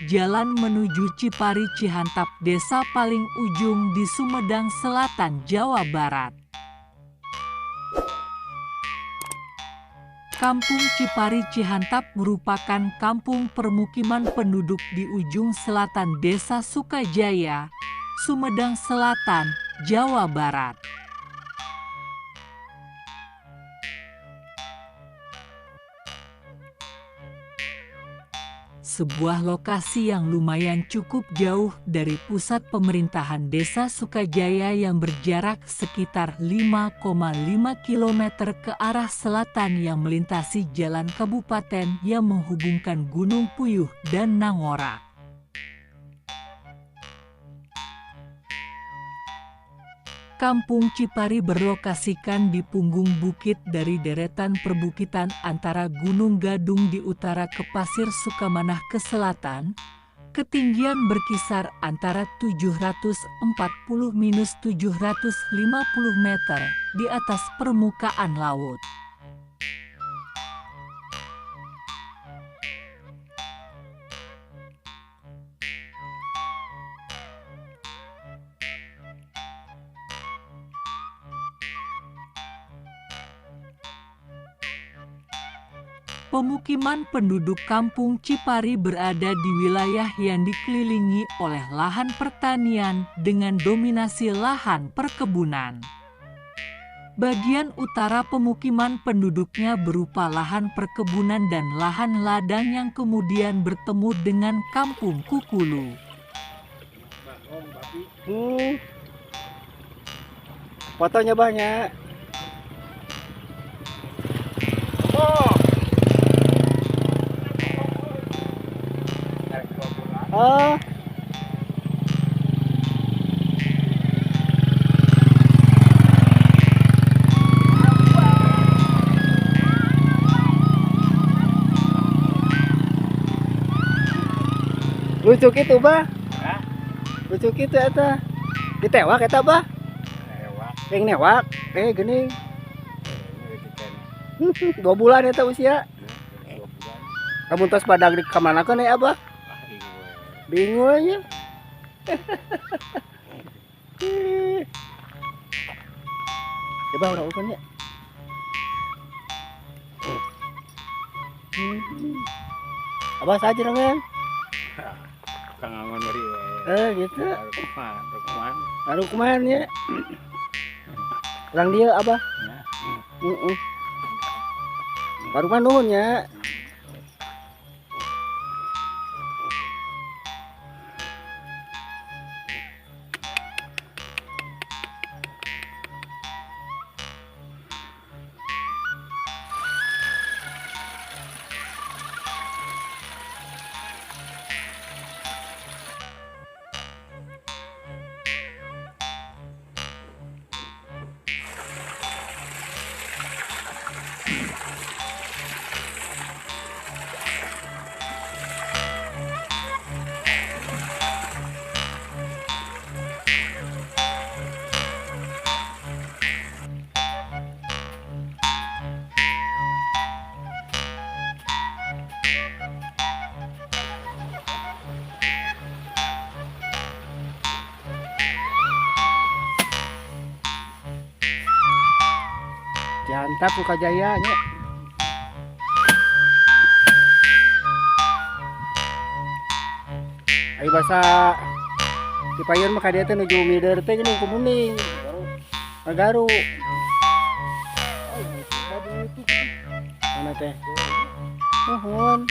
jalan menuju Cipari Cihantap, desa paling ujung di Sumedang Selatan, Jawa Barat. Kampung Cipari Cihantap merupakan kampung permukiman penduduk di ujung selatan Desa Sukajaya, Sumedang Selatan, Jawa Barat. Sebuah lokasi yang lumayan cukup jauh dari pusat pemerintahan Desa Sukajaya yang berjarak sekitar 5,5 km ke arah selatan yang melintasi jalan kabupaten yang menghubungkan Gunung Puyuh dan Nangora. Kampung Cipari berlokasikan di punggung bukit dari deretan perbukitan antara Gunung Gadung di utara ke Pasir Sukamanah ke selatan. Ketinggian berkisar antara 740–750 meter di atas permukaan laut. Pemukiman penduduk Kampung Cipari berada di wilayah yang dikelilingi oleh lahan pertanian dengan dominasi lahan perkebunan. Bagian utara pemukiman penduduknya berupa lahan perkebunan dan lahan ladang yang kemudian bertemu dengan Kampung Kukulu. Fotonya banyak. Oh. Lucu gitu, Bah. Lucu gitu eta. Ditewak eta, Bah. Yang newak, gini. 2 bulan eta usia. Kamu tos badag di kamana kan ya, Abah? Bingung aja. Coba orang ukan ya. Abah saja dengan. Kang Aman bari. Gitu. Rukman. Rukman ya. Orang dia Abah. Rukman nuhun ya. Cihantap Sukajaya nya. Ai basa Cipayun mah dia teh nuju mider teh geuning Kumuning. Magaru. Mana teh? Nuhun.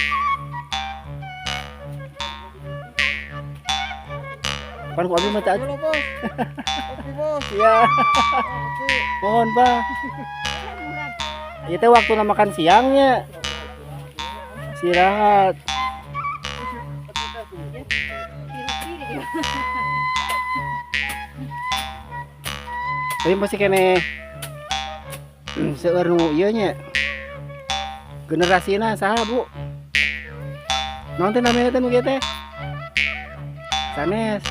Pan ku abi mah teh. Iya. Mohon, Pak. Itu waktu makan siangnya. Istirahat. Tapi masih kene seueur nu ieu nya. Generasina saha, Bu? Naon teh namanya teh nu kieu teh? Sanes.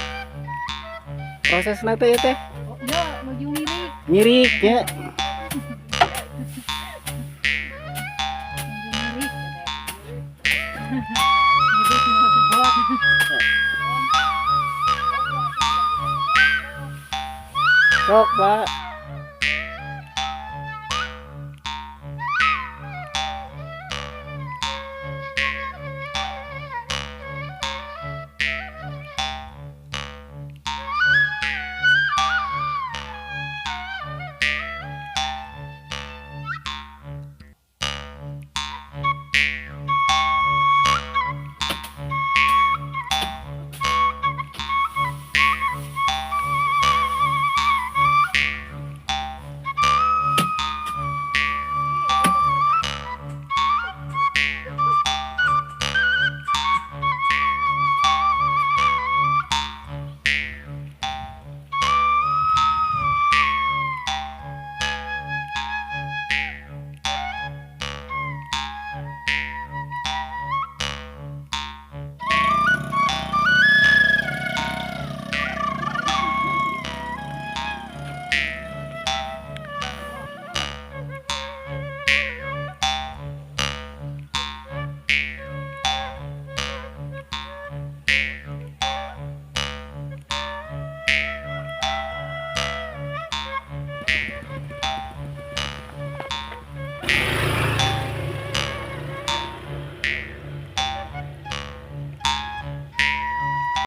Prosesna teh ieu teh. Oh, iya, nuju ngirik. Nyirik ya. Ngirik. Ngirik nu bot. Sok, Pak.